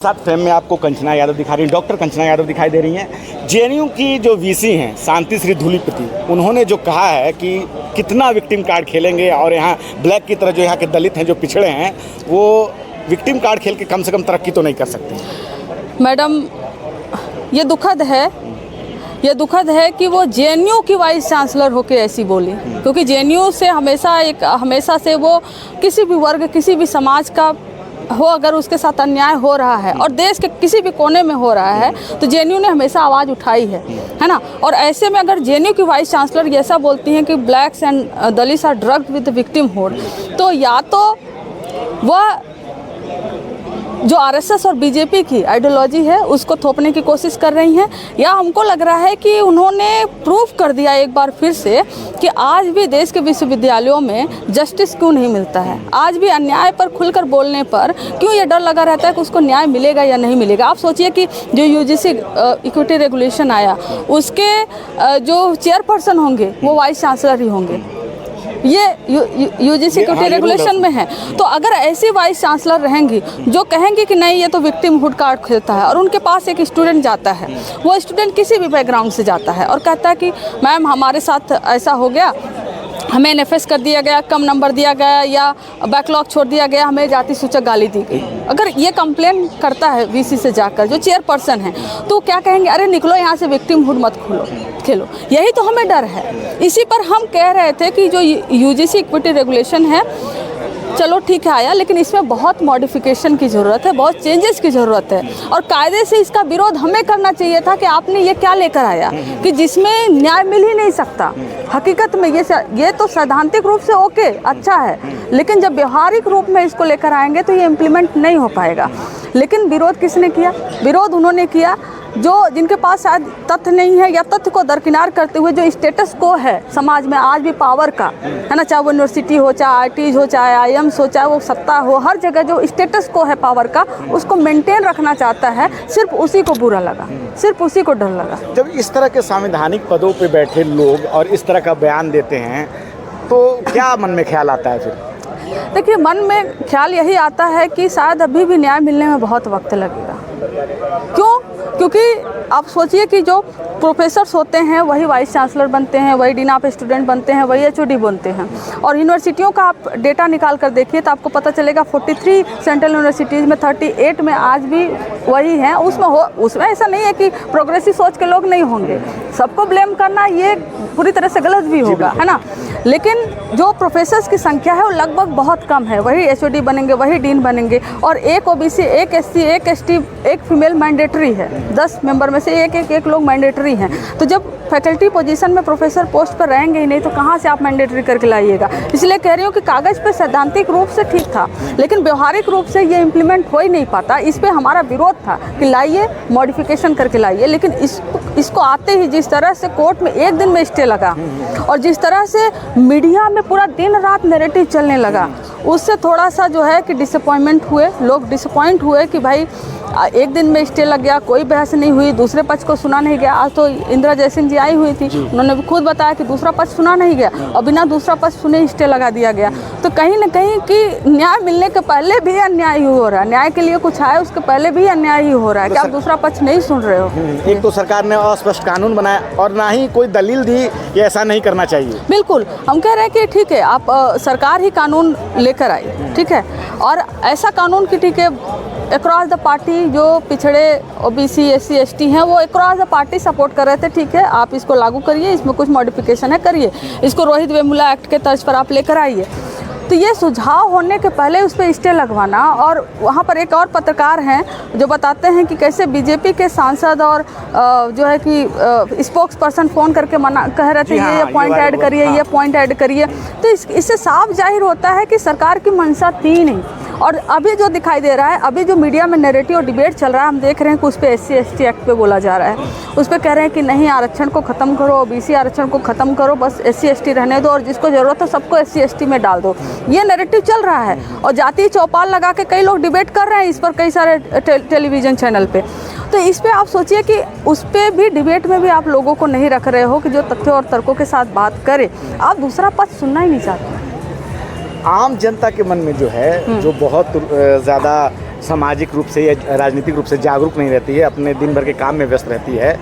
साथ फ्रेम में आपको कंचना यादव दिखा रही हैं, डॉक्टर कंचना यादव दिखाई दे रही हैं। जेएनयू की जो वीसी हैं शांति श्री धूलिपति, उन्होंने जो कहा है कि कितना विक्टिम कार्ड खेलेंगे और यहाँ ब्लैक की तरह जो यहाँ के दलित हैं, जो पिछड़े हैं, वो विक्टिम कार्ड खेल के कम से कम तरक्की तो नहीं कर सकते। मैडम, ये दुखद है कि वो जेएनयू की वाइस चांसलर होके ऐसी बोली, क्योंकि जेएनयू से हमेशा से वो किसी भी वर्ग, किसी भी समाज का हो, अगर उसके साथ अन्याय हो रहा है और देश के किसी भी कोने में हो रहा है तो जेएनयू ने हमेशा आवाज़ उठाई है ना। और ऐसे में अगर जेएनयू की वाइस चांसलर ऐसा बोलती हैं कि blacks and Dalits are drugged with victimhood, तो या तो वह जो आरएसएस और बीजेपी की आइडियोलॉजी है उसको थोपने की कोशिश कर रही हैं, या हमको लग रहा है कि उन्होंने प्रूव कर दिया एक बार फिर से कि आज भी देश के विश्वविद्यालयों में जस्टिस क्यों नहीं मिलता है। आज भी अन्याय पर खुलकर बोलने पर क्यों ये डर लगा रहता है कि उसको न्याय मिलेगा या नहीं मिलेगा। आप सोचिए कि जो यूजीसी इक्विटी रेगुलेशन आया, उसके जो चेयरपर्सन होंगे वो वाइस चांसलर ही होंगे, ये यूजीसी इक्विटी रेगुलेशन में है। तो अगर ऐसी वाइस चांसलर रहेंगी जो कहेंगी कि नहीं ये तो विक्टिमहुड कार्ड खेलता है, और उनके पास एक स्टूडेंट जाता है, वो स्टूडेंट किसी भी बैकग्राउंड से जाता है और कहता है कि मैम हमारे साथ ऐसा हो गया, हमें एनएफएस कर दिया गया, कम नंबर दिया गया या बैकलॉग छोड़ दिया गया, हमें जाति सूचक गाली दी गई, अगर ये कंप्लेन करता है वीसी से जाकर जो चेयरपर्सन है, तो क्या कहेंगे, अरे निकलो यहाँ से, विक्टिमहुड मत खेलो। यही तो हमें डर है। इसी पर हम कह रहे थे कि जो यूजीसी इक्विटी रेगुलेशन है, चलो ठीक है आया, लेकिन इसमें बहुत मॉडिफिकेशन की ज़रूरत है, बहुत चेंजेस की ज़रूरत है, और कायदे से इसका विरोध हमें करना चाहिए था कि आपने ये क्या लेकर आया कि जिसमें न्याय मिल ही नहीं सकता। हकीकत में ये तो सैद्धांतिक रूप से ओके, अच्छा है, लेकिन जब व्यवहारिक रूप में इसको लेकर आएंगे तो ये इम्प्लीमेंट नहीं हो पाएगा। लेकिन विरोध किसने किया? विरोध उन्होंने किया जिनके पास शायद तथ्य नहीं है, या तथ्य को दरकिनार करते हुए जो स्टेटस को है समाज में आज भी पावर का, है ना, चाहे वो यूनिवर्सिटी हो, चाहे आईटीज हो, चाहे आईएम्स हो, चाहे वो सत्ता हो, हर जगह जो स्टेटस को है पावर का, उसको मेंटेन रखना चाहता है। सिर्फ उसी को बुरा लगा, सिर्फ उसी को डर लगा। जब इस तरह के संवैधानिक पदों पर बैठे लोग और इस तरह का बयान देते हैं तो क्या मन में ख्याल आता है फिर? देखिए, मन में ख्याल यही आता है कि शायद अभी भी न्याय मिलने में बहुत वक्त लगेगा। क्यों? क्योंकि आप सोचिए कि जो प्रोफेसर्स होते हैं वही वाइस चांसलर बनते हैं, वही डीन ऑफ स्टूडेंट बनते हैं, वही एचओडी बनते हैं। और यूनिवर्सिटियों का आप डेटा निकाल कर देखिए तो आपको पता चलेगा 43 सेंट्रल यूनिवर्सिटीज़ में 38 में आज भी वही हैं। उसमें ऐसा नहीं है कि प्रोग्रेसिव सोच के लोग नहीं होंगे, सबको ब्लेम करना ये पूरी तरह से गलत भी होगा, है ना। लेकिन जो प्रोफेसर्स की संख्या है वो लगभग बहुत कम है, वही एचओडी बनेंगे, वही डीन बनेंगे, और एक ओबीसी, एक एससी, एक एसटी, एक फीमेल मैंडेटरी है। 10 मेंबर में से एक लोग मैंडेटरी हैं। तो जब फैकल्टी पोजीशन में प्रोफेसर पोस्ट पर रहेंगे ही नहीं तो कहाँ से आप मैंडेटरी करके लाइएगा। इसलिए कह रही हूँ कि कागज़ पे सैद्धांतिक रूप से ठीक था, लेकिन व्यवहारिक रूप से ये इम्प्लीमेंट हो ही नहीं पाता। इस पर हमारा विरोध था कि लाइए, मॉडिफिकेशन करके लाइए, लेकिन इसको आते ही जिस तरह से कोर्ट में एक दिन में स्टे लगा और जिस तरह से मीडिया में पूरा दिन रात नैरेटिव चलने लगा, उससे थोड़ा सा जो है कि डिसअपॉइंटमेंट हुए, लोग डिसअपॉइंट हुए कि भाई एक दिन में स्टे लग गया, कोई बहस नहीं हुई, दूसरे पक्ष को सुना नहीं गया। आज तो इंदिरा जयसिंह जी आई हुई थी, उन्होंने भी खुद बताया कि दूसरा पक्ष सुना नहीं गया और बिना दूसरा पक्ष सुने स्टे लगा दिया गया। तो कहीं ना कहीं कि न्याय मिलने के पहले भी अन्याय ही हो रहा है, न्याय के लिए कुछ आए उसके पहले भी अन्याय ही हो रहा है कि आप दूसरा पक्ष नहीं सुन रहे हो। एक तो सरकार ने अस्पष्ट कानून बनाया और ना ही कोई दलील दी कि ऐसा नहीं करना चाहिए। बिल्कुल, हम कह रहे हैं कि ठीक है, आप सरकार ही कानून लेकर आई, ठीक है, और ऐसा कानून की ठीक है अक्रॉस द पार्टी जो पिछड़े ओबीसी, एससी, एसटी हैं वो अक्रॉस द पार्टी सपोर्ट कर रहे थे। ठीक है, आप इसको लागू करिए, इसमें कुछ मॉडिफिकेशन है करिए, इसको रोहित वेमुला एक्ट के तर्ज पर आप लेकर आइए। तो ये सुझाव होने के पहले उस पर स्टे लगवाना, और वहाँ पर एक और पत्रकार हैं जो बताते हैं कि कैसे बीजेपी के सांसद और जो है कि स्पोक्स पर्सन फ़ोन करके कह रहे थे ये पॉइंट ऐड करिए, ये पॉइंट ऐड करिए। तो इससे साफ जाहिर होता है कि सरकार की मंशा थी नहीं। और अभी जो दिखाई दे रहा है, अभी जो मीडिया में नैरेटिव और डिबेट चल रहा है, हम देख रहे हैं कि उस पर SC ST एक्ट पे बोला जा रहा है, उस पर कह रहे हैं कि नहीं आरक्षण को ख़त्म करो, ओबीसी आरक्षण को ख़त्म करो, बस SC ST रहने दो और जिसको ज़रूरत हो सबको SC ST में डाल दो। ये नैरेटिव चल रहा है और जातीय चौपाल लगा के कई लोग डिबेट कर रहे हैं इस पर, कई सारे टेलीविज़न चैनल पर। तो इस पर आप सोचिए कि उस पर भी डिबेट में भी आप लोगों को नहीं रख रहे हो कि जो तथ्यों और तर्कों के साथ बात करे, आप दूसरा पक्ष सुनना ही नहीं चाहते। आम जनता के मन में जो है, जो बहुत ज़्यादा सामाजिक रूप से या राजनीतिक रूप से जागरूक नहीं रहती है, अपने दिन भर के काम में व्यस्त रहती है,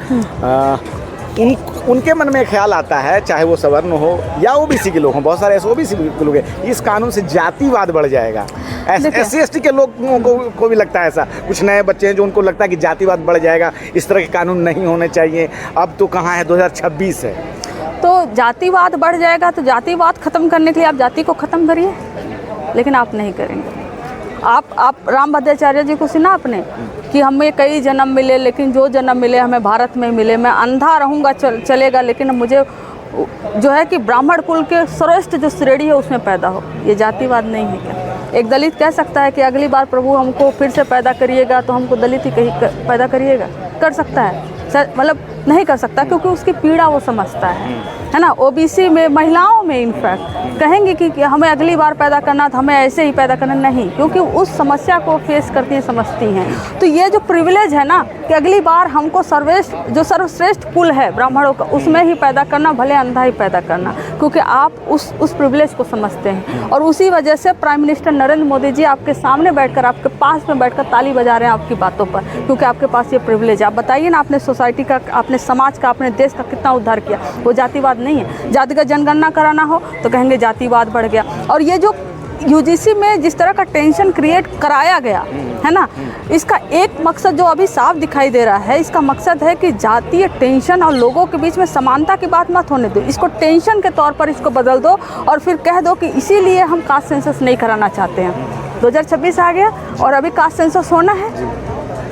उनके मन में ख्याल आता है, चाहे वो सवर्ण हो या ओबीसी के लोग हों, बहुत सारे ऐसे ओबीसी के लोग हैं, इस कानून से जातिवाद बढ़ जाएगा। SC/ST के लोगों को भी लगता है ऐसा, कुछ नए बच्चे हैं जो उनको लगता है कि जातिवाद बढ़ जाएगा, इस तरह के कानून नहीं होने चाहिए। अब तो कहाँ है, 2026 है। तो जातिवाद बढ़ जाएगा, तो जातिवाद ख़त्म करने के लिए आप जाति को ख़त्म करिए, लेकिन आप नहीं करेंगे। आप रामभद्राचार्य जी को सुना आपने कि हमें कई जन्म मिले, लेकिन जो जन्म मिले हमें भारत में मिले। मैं अंधा रहूँगा चलेगा, लेकिन मुझे जो है कि ब्राह्मण कुल के श्रेष्ठ जो श्रेणी है उसमें पैदा हो। ये जातिवाद नहीं है क्या? एक दलित कह सकता है कि अगली बार प्रभु हमको फिर से पैदा करिएगा तो हमको दलित ही कहीं पैदा करिएगा? कर सकता है? मतलब नहीं कर सकता, क्योंकि उसकी पीड़ा वो समझता है ना। ओबीसी में, महिलाओं में इनफैक्ट कहेंगे कि हमें अगली बार पैदा करना था, हमें ऐसे ही पैदा करना, नहीं, क्योंकि उस समस्या को फेस करती हैं, समझती हैं। तो ये जो प्रिविलेज है ना कि अगली बार हमको सर्वश्रेष्ठ कुल है ब्राह्मणों का, उसमें ही पैदा करना, भले अंधा ही पैदा करना, क्योंकि आप उस प्रिविलेज को समझते हैं। और उसी वजह से प्राइम मिनिस्टर नरेंद्र मोदी जी आपके सामने बैठकर, आपके पास में बैठकर ताली बजा रहे हैं आपकी बातों पर, क्योंकि आपके पास ये प्रिविलेज है। आप बताइए ना, आपने सोसाइटी का, आपने समाज का, अपने देश का कितना उद्धार किया। वो जातिवाद नहीं है। जातिगत जनगणना कराना हो तो कहेंगे जातिवाद बढ़ गया। और ये जो यूजीसी में जिस तरह का टेंशन क्रिएट कराया गया है ना, इसका एक मकसद जो अभी साफ दिखाई दे रहा है, इसका मकसद है कि जातीय टेंशन और लोगों के बीच में समानता की बात मत होने दो, इसको टेंशन के तौर पर इसको बदल दो और फिर कह दो कि इसीलिए हम कास्ट सेंसस नहीं कराना चाहते हैं। 2026 आ गया और अभी कास्ट सेंसस होना है,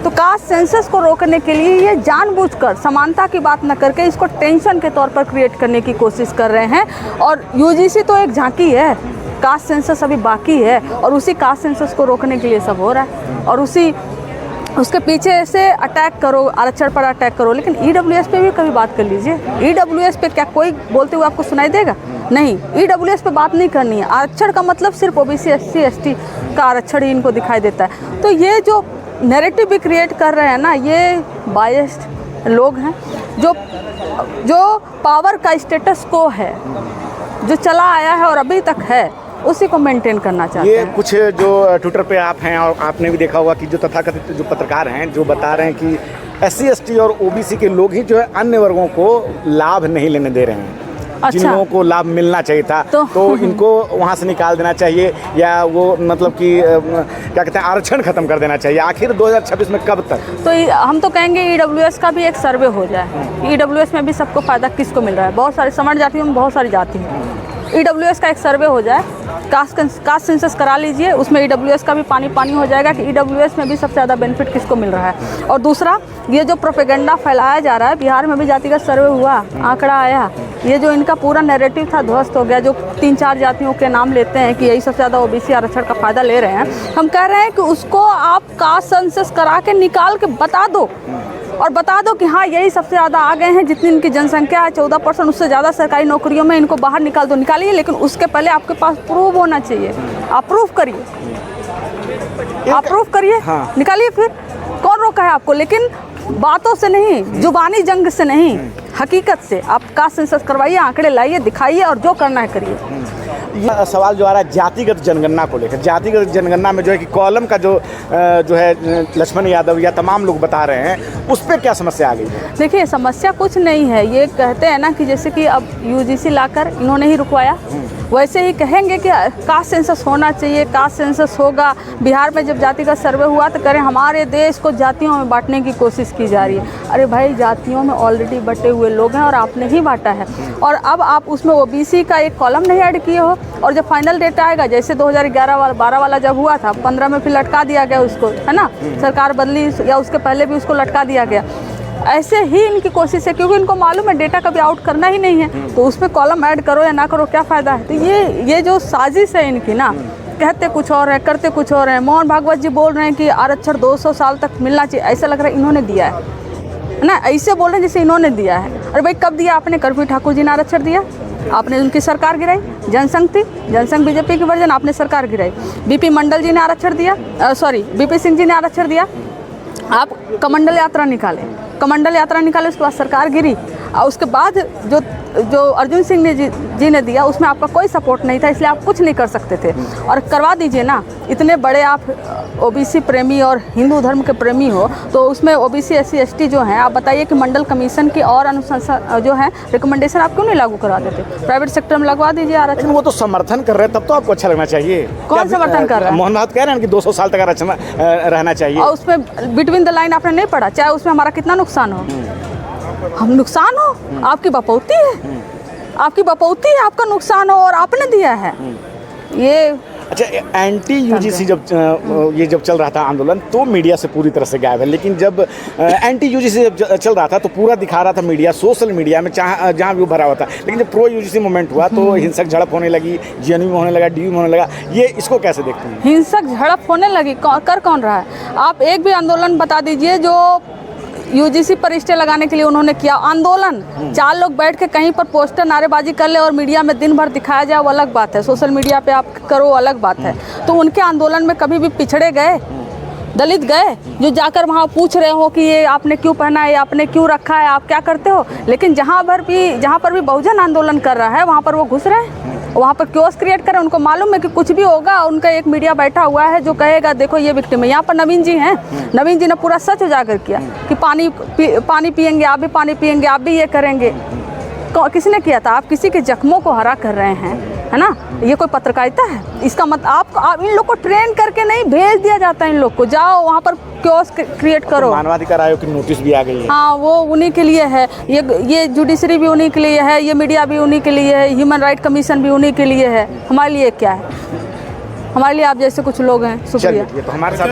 तो कास्ट सेंसस को रोकने के लिए ये जानबूझकर समानता की बात न करके इसको टेंशन के तौर पर क्रिएट करने की कोशिश कर रहे हैं। और यूजीसी तो एक झांकी है, कास्ट सेंसस अभी बाकी है और उसी कास्ट सेंसस को रोकने के लिए सब हो रहा है। और उसके पीछे से अटैक करो, आरक्षण पर अटैक करो, लेकिन ईडब्ल्यूएस पे भी कभी बात कर लीजिए। ईडब्ल्यूएस पे क्या कोई बोलते हुए आपको सुनाई देगा? नहीं, ईडब्ल्यूएस पे बात नहीं करनी है। आरक्षण का मतलब सिर्फ ओबीसी, SC/ST का आरक्षण ही इनको दिखाई देता है। तो ये जो नैरेटिव भी क्रिएट कर रहे हैं ना, ये बायस्ड लोग हैं जो पावर का स्टेटस को है, जो चला आया है और अभी तक है, उसी को मेंटेन करना चाहते हैं। ये कुछ जो ट्विटर पे आप हैं और आपने भी देखा होगा कि जो तथाकथित जो पत्रकार हैं जो बता रहे हैं कि SC/ST और ओबीसी के लोग ही जो है अन्य वर्गों को लाभ नहीं लेने दे रहे हैं। अच्छा। जिन लोगों को लाभ मिलना चाहिए था तो इनको वहाँ से निकाल देना चाहिए, या वो मतलब कि क्या कहते हैं, आरक्षण खत्म कर देना चाहिए। आखिर 2026 में कब तक? तो हम तो कहेंगे ईडब्ल्यूएस का भी एक सर्वे हो जाए। ईडब्ल्यूएस में भी सबको फ़ायदा किसको मिल रहा है? बहुत सारे सवर्ण जातियों में बहुत सारी जाति हैं। ईडब्ल्यूएस का एक सर्वे हो जाए, कास्ट सेंसस करा लीजिए, उसमें ईडब्ल्यूएस का भी पानी हो जाएगा कि ईडब्ल्यूएस में भी सबसे ज़्यादा बेनिफिट किसको मिल रहा है। और दूसरा, ये जो प्रोपेगेंडा फैलाया जा रहा है, बिहार में भी जातिगत सर्वे हुआ, आंकड़ा आया, ये जो इनका पूरा नैरेटिव था ध्वस्त हो गया। जो 3-4 जातियों के नाम लेते हैं कि यही सबसे ज़्यादा ओबीसी आरक्षण का फ़ायदा ले रहे हैं, हम कह रहे हैं कि उसको आप कास्ट सेंसस करा के निकाल के बता दो, और बता दो कि हाँ यही सबसे ज़्यादा आ गए हैं, जितनी इनकी जनसंख्या है 14%, उससे ज़्यादा सरकारी नौकरियों में इनको बाहर निकाल दो। निकालिए, लेकिन उसके पहले आपके पास प्रूफ होना चाहिए। आप प्रूफ करिए, हाँ। निकालिए, फिर कौन रोका है आपको? लेकिन बातों से नहीं, जुबानी जंग से नहीं, हकीकत से आप कास्ट सेंसस करवाइए, आंकड़े लाइए, दिखाइए और जो करना है करिए। ये सवाल जो आ रहा है जातिगत जनगणना को लेकर, जातिगत जनगणना में जो है कि कॉलम का जो है लक्ष्मण यादव या तमाम लोग बता रहे हैं, उस पर क्या समस्या आ गई है? देखिए, समस्या कुछ नहीं है। ये कहते हैं ना कि जैसे कि अब यूजीसी लाकर इन्होंने ही रुकवाया, वैसे ही कहेंगे कि कास्ट सेंसस होना चाहिए, कास्ट सेंसस होगा। बिहार में जब जातिगत सर्वे हुआ तो करें हमारे देश को जातियों में बांटने की कोशिश की जा रही है। अरे भाई, जातियों में ऑलरेडी बटे हुए लोग हैं और आपने ही बांटा है, और अब आप उसमें ओबीसी का एक कॉलम नहीं ऐड किए हो। और जब फाइनल डेटा आएगा, जैसे 2011-12 वाला जब हुआ था, 15 में फिर लटका दिया गया उसको, है ना, सरकार बदली या उसके पहले भी उसको लटका दिया गया। ऐसे ही इनकी कोशिश है, क्योंकि इनको मालूम है डेटा कभी आउट करना ही नहीं है, तो उसमें कॉलम ऐड करो या ना करो, क्या फ़ायदा है? तो ये जो साजिश है इनकी ना, कहते कुछ और है, करते कुछ और है। मोहन भागवत जी बोल रहे हैं कि आरक्षण 200 साल तक मिलना चाहिए, ऐसा लग रहा है इन्होंने दिया है ना, ऐसे बोल रहे हैं जैसे इन्होंने दिया है। अरे भाई, कब दिया आपने? कर्पूरी ठाकुर जी ने आरक्षण दिया, आपने उनकी सरकार गिराई। जनसंघ थी, जनसंघ बीजेपी की वर्जन, आपने सरकार गिराई। बीपी मंडल जी ने आरक्षण दिया, बीपी सिंह जी ने आरक्षण दिया, आप कमंडल यात्रा निकाले, उसके बाद सरकार गिरी। और उसके बाद जो अर्जुन सिंह ने जी ने दिया उसमें आपका कोई सपोर्ट नहीं था, इसलिए आप कुछ नहीं कर सकते थे। और करवा दीजिए ना, इतने बड़े आप ओबीसी प्रेमी और हिंदू धर्म के प्रेमी हो, तो उसमें ओबीसी SC ST जो हैं, आप बताइए कि मंडल कमीशन की और अनुशंसा जो है रिकमेंडेशन आप क्यों नहीं लागू करा देते? प्राइवेट सेक्टर में लगवा दीजिए आरक्षण। लेकिन वो तो समर्थन कर रहे हैं, तब तो आपको अच्छा लगना चाहिए। कौन समर्थन कर रहा है? मोहन भागवत कह रहे हैं कि 200 साल तक आरक्षण रहना चाहिए। और उसमें बिटवीन द लाइन आपने नहीं पढ़ा, चाहे उसमें हमारा कितना नुकसान हो, हम नुकसान हो, आपकी बपौती है, आपकी बपौती है, आपका नुकसान हो और आपने दिया है ये। अच्छा, एंटी UGC जब चल रहा था आंदोलन तो मीडिया से पूरी तरह से गायब है, लेकिन जब एंटी UGC जब चल रहा था तो पूरा दिखा रहा था मीडिया, सोशल मीडिया में जहाँ भी भरा हुआ था। लेकिन जब प्रो UGC मूवमेंट हुआ तो हिंसक झड़प होने लगी, GNU में होने लगा, DU में होने लगा। ये इसको कैसे देखते हैं? हिंसक झड़प होने लगी, कर कौन रहा है? आप एक भी आंदोलन बता दीजिए जो UGC पर स्टे लगाने के लिए उन्होंने किया आंदोलन। 4 लोग बैठ के कहीं पर पोस्टर नारेबाजी कर ले और मीडिया में दिन भर दिखाया जाए, वो अलग बात है। सोशल मीडिया पे आप करो, अलग बात है। तो उनके आंदोलन में कभी भी पिछड़े गए, दलित गए जो जाकर वहाँ पूछ रहे हो कि ये आपने क्यों पहना है, आपने क्यों रखा है, आप क्या करते हो? लेकिन जहाँ पर भी बहुजन आंदोलन कर रहा है वहाँ पर वो घुस रहे हैं, वहाँ पर क्योस क्रिएट करें। उनको मालूम है कि कुछ भी होगा, उनका एक मीडिया बैठा हुआ है जो कहेगा देखो ये विक्टिम है। यहाँ पर नवीन जी हैं, नवीन जी ने पूरा सच उजागर किया कि पानी पिएंगे, आप भी पानी पिएंगे, आप भी ये करेंगे। किसने किया था? आप किसी के जख्मों को हरा कर रहे हैं, है ना? ये कोई पत्रकारिता है? इसका मतलब आप इन लोग को ट्रेन करके नहीं भेज दिया जाता है, इन लोग को जाओ वहाँ पर क्योस क्रिएट करो। मानवाधिकार आयोग की नोटिस भी आ गई है। हाँ, वो उन्हीं के लिए है, ये जुडिशरी भी उन्हीं के लिए है, ये मीडिया भी उन्हीं के लिए है, ह्यूमन राइट कमीशन भी उन्हीं के लिए है। हमारे लिए क्या है? हमारे लिए आप जैसे कुछ लोग हैं। शुक्रिया। तो हमारे साथ